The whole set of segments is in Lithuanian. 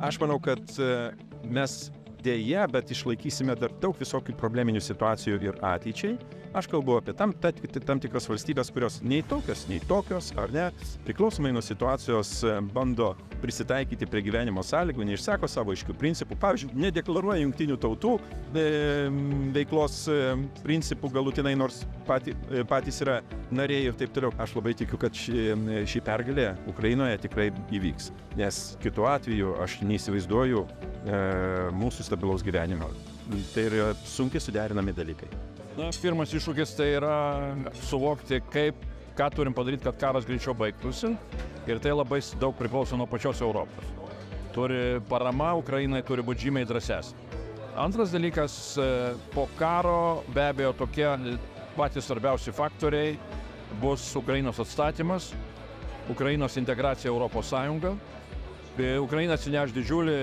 Aš manau, kad mes dėja, bet išlaikysime dar daug visokių probleminių situacijų ir ateičiai. Aš kalbu apie tam tikras valstybės, kurios nei tokios, ar ne, priklausomai nuo situacijos bando prisitaikyti prie gyvenimo sąlygų, neišsako savo aiškių principų. Pavyzdžiui, nedeklaruoja jungtinių tautų veiklos principų galutinai, nors patys yra nariai ir taip toliau. Aš labai tikiu, kad ši pergalė Ukrainoje tikrai įvyks, nes kitu atveju aš neįsivaizduoju mūsų stabilaus gyvenimo. Tai yra sunkiai suderinami dalykai. Na, pirmas iššūkis tai yra suvokti, ką turim padaryti, kad karas greičiau baigtųsi. Ir tai labai daug priklauso nuo pačios Europos. Parama Ukrainai turi būti žymiai drąsesnė. Antras dalykas, po karo be abejo tokie patys svarbiausi faktoriai bus Ukrainos atstatymas, Ukrainos integracija Europos Sąjunga. Ukraina atsineš didžiulį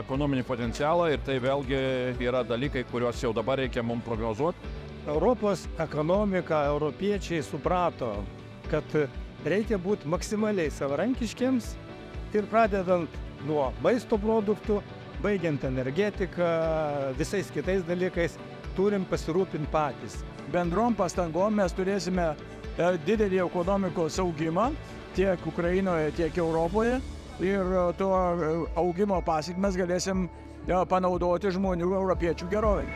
ekonominį potencialą ir tai vėlgi yra dalykai, kuriuos jau dabar reikia mums prognozuoti. Europos ekonomika, europiečiai suprato, kad reikia būti maksimaliai savarankiškiams ir pradedant nuo maisto produktų, baigiant energetiką, visais kitais dalykais, turim pasirūpinti patys. Bendrom pastangom mes turėsime didelį ekonomikos augimą tiek Ukrainoje, tiek Europoje ir to augimo pasekmes galėsim panaudoti žmonių, europiečių gerovei.